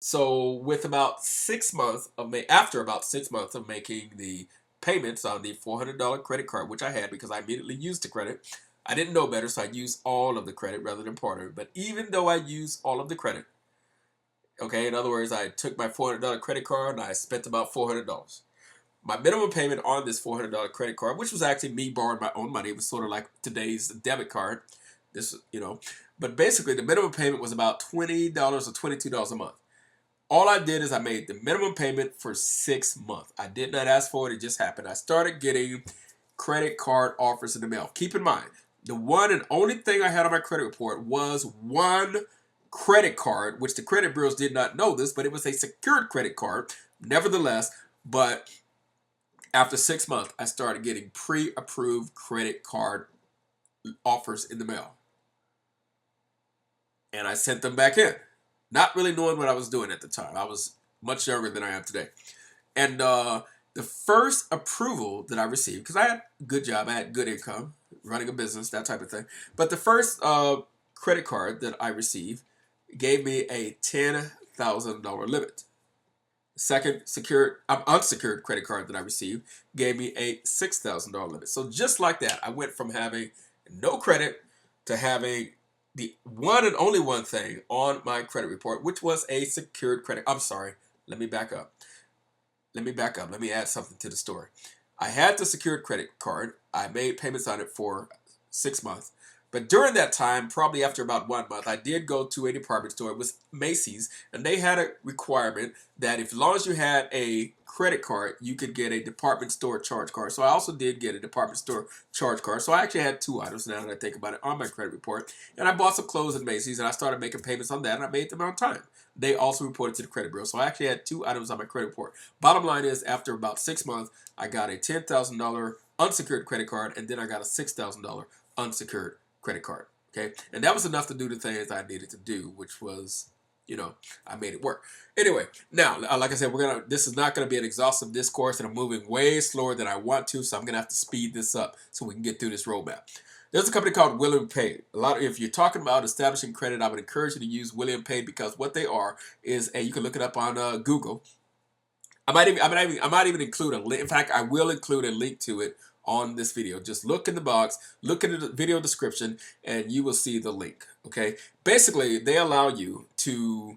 So with about 6 months of after about 6 months of making the payments on the $400 credit card, which I had because I immediately used the credit, I didn't know better, so I used all of the credit rather than part of it. But even though I used all of the credit, okay, in other words, I took my $400 credit card and I spent about $400. My minimum payment on this $400 credit card, which was actually me borrowing my own money, it was sort of like today's debit card. But basically the minimum payment was about $20 or $22 a month. All I did is I made the minimum payment for 6 months. I did not ask for it. It just happened. I started getting credit card offers in the mail. Keep in mind, the one and only thing I had on my credit report was one credit card, which the credit bureaus did not know this, but it was a secured credit card. Nevertheless, but after 6 months, I started getting pre-approved credit card offers in the mail. And I sent them back in, not really knowing what I was doing at the time. I was much younger than I am today. And the first approval that I received, because I had a good job, I had good income, running a business, that type of thing. But the first credit card that I received gave me a $10,000 limit. Second unsecured credit card that I received gave me a $6,000 limit. So just like that, I went from having no credit to having the one and only one thing on my credit report, which was a secured credit. I'm sorry. Let me back up. Let me add something to the story. I had the secured credit card. I made payments on it for 6 months. But during that time, probably after about 1 month, I did go to a department store. It was Macy's, and they had a requirement that if, as long as you had a credit card, you could get a department store charge card. So I also did get a department store charge card. So I actually had two items now that I think about it on my credit report. And I bought some clothes at Macy's, and I started making payments on that, and I made them on time. They also reported to the credit bureau. So I actually had two items on my credit report. Bottom line is, after about 6 months, I got a $10,000 unsecured credit card, and then I got a $6,000 unsecured credit card. Okay, and that was enough to do the things I needed to do, which was, I made it work. Anyway, now, like I said, this is not gonna be an exhaustive discourse, and I'm moving way slower than I want to, so I'm gonna have to speed this up so we can get through this roadmap. There's a company called William Pay. If you're talking about establishing credit, I would encourage you to use William Pay, because what they are is, and you can look it up on Google. I might even include a link. In fact, I will include a link to it on this video. Just look in the box, look in the video description, and you will see the link. Okay. Basically, they allow you to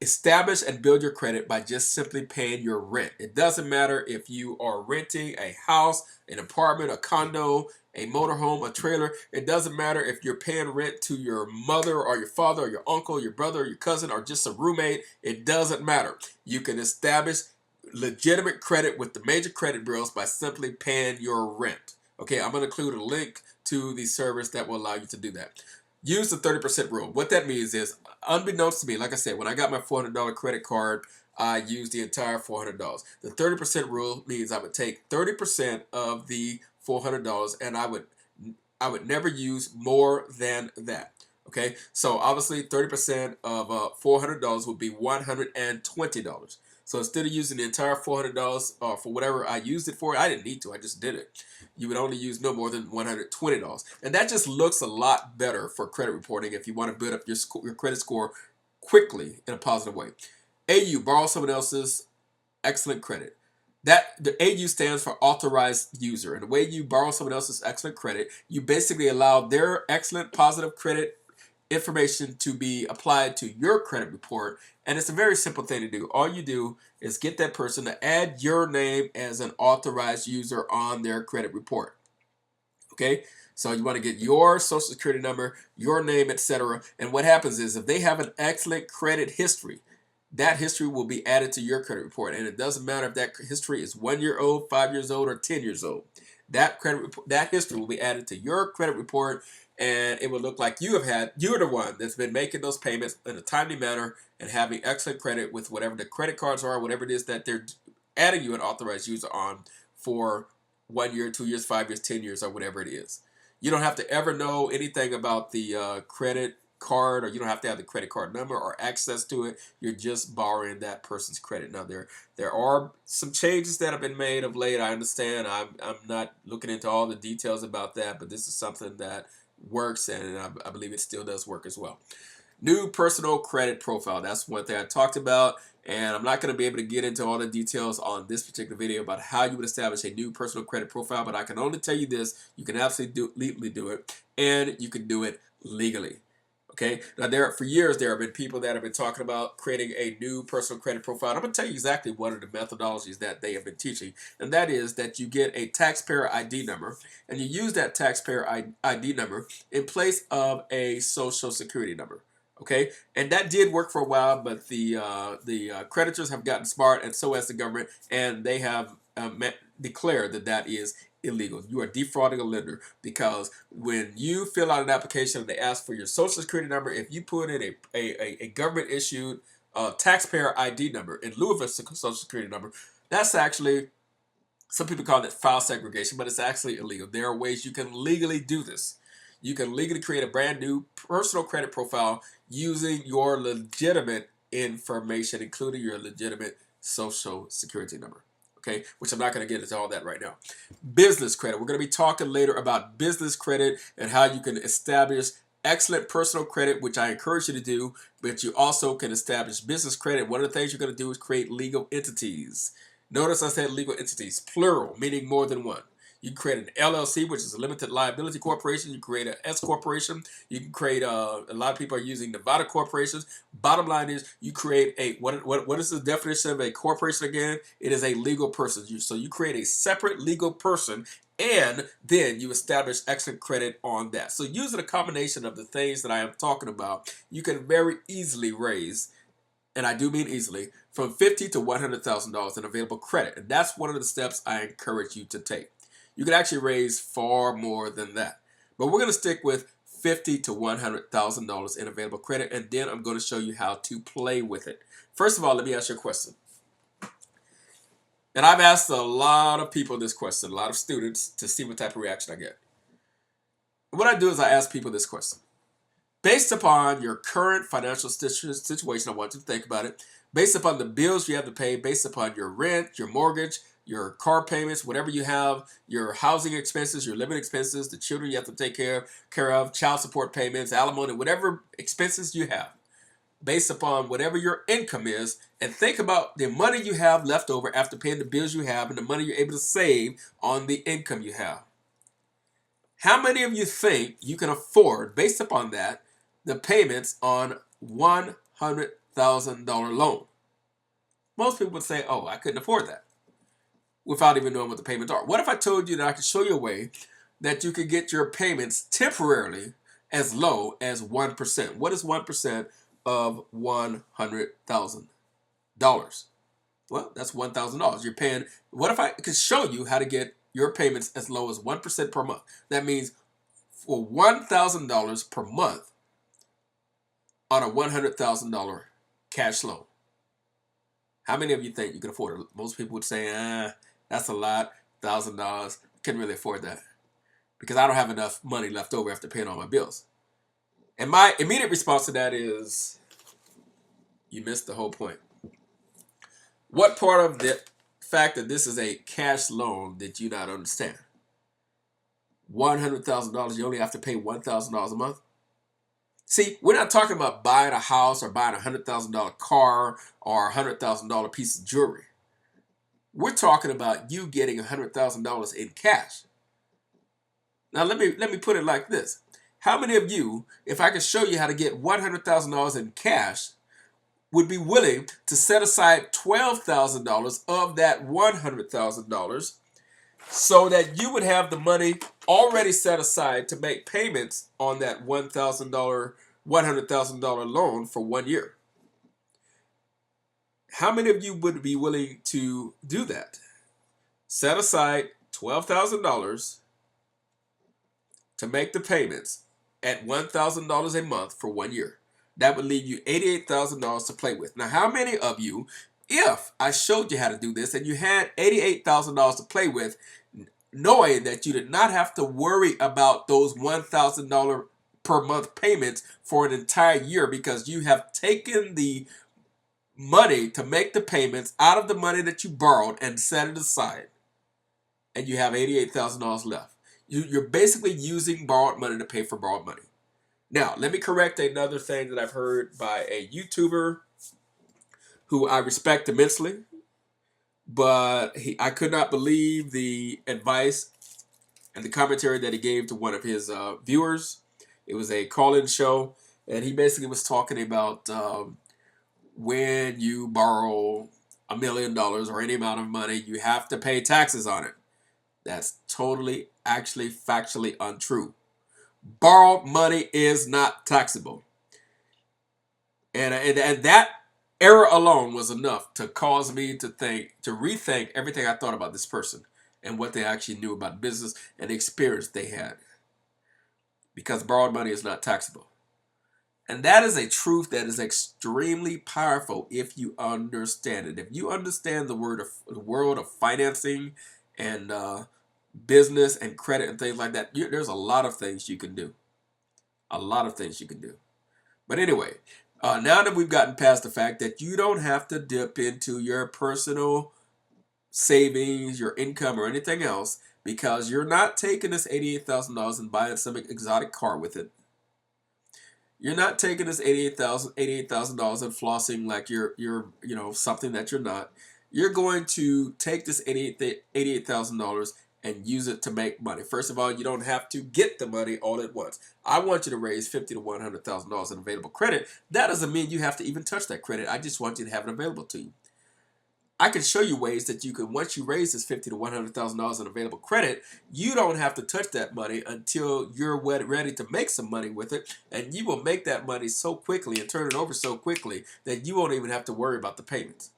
establish and build your credit by just simply paying your rent. It doesn't matter if you are renting a house, an apartment, a condo, a motorhome, a trailer. It doesn't matter if you're paying rent to your mother or your father or your uncle, your brother, or your cousin, or just a roommate. It doesn't matter. You can establish legitimate credit with the major credit bureaus by simply paying your rent. Okay, I'm going to include a link to the service that will allow you to do that. Use the 30% rule. What that means is, unbeknownst to me, like I said, when I got my $400 credit card, I used the entire $400. The 30% rule means I would take 30% of the $400, and I would never use more than that. Okay, so obviously 30% of $400 would be $120. So instead of using the entire $400 for whatever I used it for, I didn't need to. I just did it. You would only use no more than $120, and that just looks a lot better for credit reporting if you want to build up your credit score quickly in a positive way. AU, borrow someone else's excellent credit. That the AU stands for authorized user, and the way you borrow someone else's excellent credit, you basically allow their excellent positive credit information to be applied to your credit report. And it's a very simple thing to do. All you do is get that person to add your name as an authorized user on their credit report. Okay, so you want to get your social security number, your name, etc. And what happens is, if they have an excellent credit history, that history will be added to your credit report. And it doesn't matter if that history is 1 year old, 5 years old, or 10 years old. That history will be added to your credit report, and it will look like you're the one that's been making those payments in a timely manner and having excellent credit with whatever the credit cards are, whatever it is that they're adding you an authorized user on for 1 year, 2 years, 5 years, 10 years, or whatever it is. You don't have to ever know anything about the credit card, or you don't have to have the credit card number or access to it. You're just borrowing that person's credit. Now, there are some changes that have been made of late. I understand. I'm not looking into all the details about that, but this is something that works, and I believe it still does work as well. New personal credit profile. That's one thing I talked about, and I'm not going to be able to get into all the details on this particular video about how you would establish a new personal credit profile, but I can only tell you this: you can absolutely do it, and you can do it legally. Okay. Now, for years there have been people that have been talking about creating a new personal credit profile. I'm going to tell you exactly one of the methodologies that they have been teaching, and that is that you get a taxpayer ID number, and you use that taxpayer ID number in place of a social security number. Okay, and that did work for a while, but the creditors have gotten smart, and so has the government, and they have declared that that is illegal. You are defrauding a lender, because when you fill out an application and they ask for your social security number, if you put in a government issued taxpayer ID number in lieu of a social security number, that's actually, some people call it file segregation, but it's actually illegal. There are ways you can legally do this. You can legally create a brand new personal credit profile using your legitimate information, including your legitimate social security number. Okay, which I'm not going to get into all that right now. Business credit. We're going to be talking later about business credit and how you can establish excellent personal credit, which I encourage you to do, but you also can establish business credit. One of the things you're going to do is create legal entities. Notice I said legal entities, plural, meaning more than one. You can create an LLC, which is a limited liability corporation. You can create an S corporation. You can create a lot of people are using Nevada corporations. Bottom line is, you create a what is the definition of a corporation again? It is a legal person. So you create a separate legal person, and then you establish excellent credit on that. So using a combination of the things that I am talking about, you can very easily raise, and I do mean easily, from $50,000 to $100,000 in available credit. And that's one of the steps I encourage you to take. You can actually raise far more than that, but we're going to stick with $50,000 to $100,000 in available credit, and then I'm going to show you how to play with it. First of all, let me ask you a question. And I've asked a lot of people this question, a lot of students, to see what type of reaction I get. What I do is I ask people this question. Based upon your current financial situation, I want you to think about it. Based upon the bills you have to pay, based upon your rent, your mortgage, your car payments, whatever you have, your housing expenses, your living expenses, the children you have to take care of, child support payments, alimony, whatever expenses you have, based upon whatever your income is, and think about the money you have left over after paying the bills you have and the money you're able to save on the income you have. How many of you think you can afford, based upon that, the payments on $100,000 loan? Most people would say, oh, I couldn't afford that, without even knowing what the payments are. What if I told you that I could show you a way that you could get your payments temporarily as low as 1%? What is 1% of $100,000? Well, that's $1,000. You're paying. What if I could show you how to get your payments as low as 1% per month? That means for $1,000 per month on a $100,000 cash loan. How many of you think you can afford it? Most people would say, that's a lot, $1,000. Couldn't really afford that because I don't have enough money left over after paying all my bills. And my immediate response to that is, you missed the whole point. What part of the fact that this is a cash loan did you not understand? $100,000, you only have to pay $1,000 a month. See, we're not talking about buying a house or buying a $100,000 car or a $100,000 piece of jewelry. We're talking about you getting $100,000 in cash. Now, let me put it like this. How many of you, if I could show you how to get $100,000 in cash, would be willing to set aside $12,000 of that $100,000 so that you would have the money already set aside to make payments on that $100,000 loan for 1 year? How many of you would be willing to do that? Set aside $12,000 to make the payments at $1,000 a month for 1 year. That would leave you $88,000 to play with. Now, how many of you, if I showed you how to do this and you had $88,000 to play with, knowing that you did not have to worry about those $1,000 per month payments for an entire year because you have taken the money to make the payments out of the money that you borrowed and set it aside, and you have $88,000 left. You're basically using borrowed money to pay for borrowed money. Now, let me correct another thing that I've heard by a YouTuber who I respect immensely, but I could not believe the advice and the commentary that he gave to one of his viewers. It was a call-in show, and he basically was talking about when you borrow $1 million or any amount of money, you have to pay taxes on it. That's totally, actually, factually untrue. Borrowed money is not taxable. And that error alone was enough to cause me to rethink everything I thought about this person and what they actually knew about business and the experience they had. Because borrowed money is not taxable. And that is a truth that is extremely powerful if you understand it. If you understand the world of financing and business and credit and things like that, there's a lot of things you can do. A lot of things you can do. But anyway, now that we've gotten past the fact that you don't have to dip into your personal savings, your income, or anything else, because you're not taking this $88,000 and buying some exotic car with it. You're not taking this $88,000 and flossing like you're something that you're not. You're going to take this $88,000 and use it to make money. First of all, you don't have to get the money all at once. I want you to raise $50,000 to $100,000 in available credit. That doesn't mean you have to even touch that credit. I just want you to have it available to you. I can show you ways that you can, once you raise this $50,000 to $100,000 in available credit, you don't have to touch that money until you're ready to make some money with it, and you will make that money so quickly and turn it over so quickly that you won't even have to worry about the payments.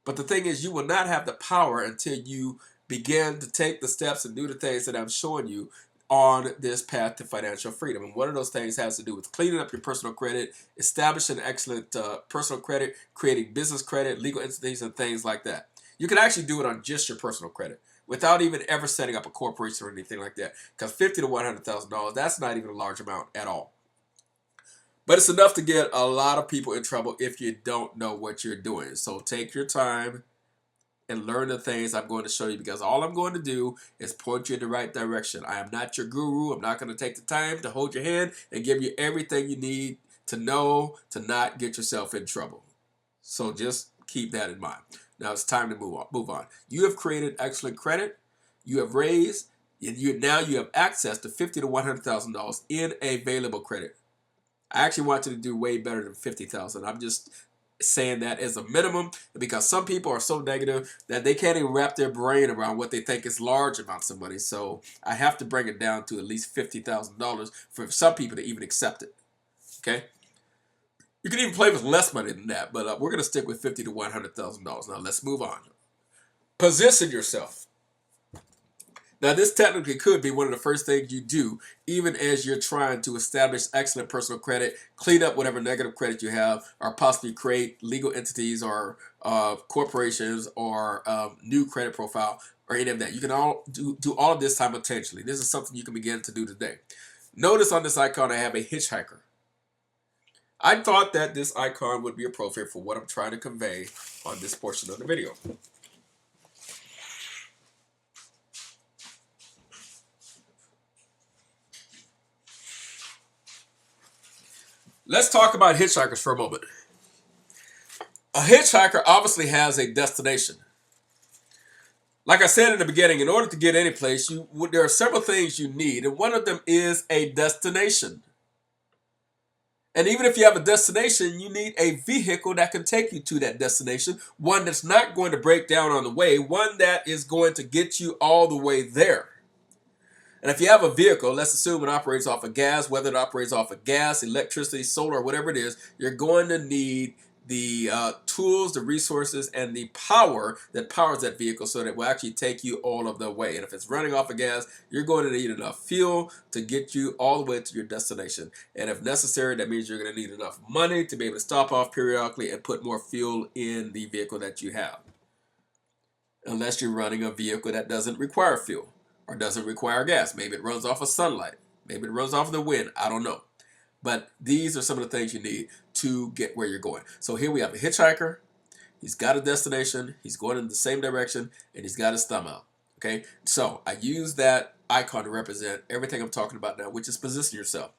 But the thing is, you will not have the power until you begin to take the steps and do the things that I'm showing you on this path to financial freedom. And one of those things has to do with cleaning up your personal credit, establishing excellent personal credit, creating business credit, legal entities, and things like that. You can actually do it on just your personal credit without even ever setting up a corporation or anything like that. Because $50,000 to $100,000, that's not even a large amount at all. But it's enough to get a lot of people in trouble if you don't know what you're doing. So take your time and learn the things I'm going to show you, because all I'm going to do is point you in the right direction. I am not your guru. I'm not going to take the time to hold your hand and give you everything you need to know to not get yourself in trouble. So just keep that in mind. Now it's time to move on. You have created excellent credit. You have raised, now you have access to $50,000 to $100,000 in available credit. I actually want you to do way better than $50,000. I'm just saying that as a minimum, because some people are so negative that they can't even wrap their brain around what they think is large amounts of money. So I have to bring it down to at least $50,000 for some people to even accept it. Okay, you can even play with less money than that, but we're going to stick with $50,000 to $100,000. Now let's move on. Position yourself. Now, this technically could be one of the first things you do, even as you're trying to establish excellent personal credit, clean up whatever negative credit you have, or possibly create legal entities or corporations or new credit profile or any of that. You can all do all of this simultaneously. This is something you can begin to do today. Notice on this icon I have a hitchhiker. I thought that this icon would be appropriate for what I'm trying to convey on this portion of the video. Let's talk about hitchhikers for a moment. A hitchhiker obviously has a destination. Like I said in the beginning, in order to get any place, there are several things you need, and one of them is a destination. And even if you have a destination, you need a vehicle that can take you to that destination, one that's not going to break down on the way, one that is going to get you all the way there. And if you have a vehicle, let's assume it operates off of gas, whether it operates off of gas, electricity, solar, whatever it is, you're going to need the tools, the resources, and the power that powers that vehicle so that it will actually take you all of the way. And if it's running off of gas, you're going to need enough fuel to get you all the way to your destination. And if necessary, that means you're going to need enough money to be able to stop off periodically and put more fuel in the vehicle that you have. Unless you're running a vehicle that doesn't require fuel or doesn't require gas. Maybe it runs off of sunlight. Maybe it runs off of the wind. I don't know. But these are some of the things you need to get where you're going. So here we have a hitchhiker. He's got a destination. He's going in the same direction, and he's got his thumb out. Okay? So I use that icon to represent everything I'm talking about now, which is position yourself.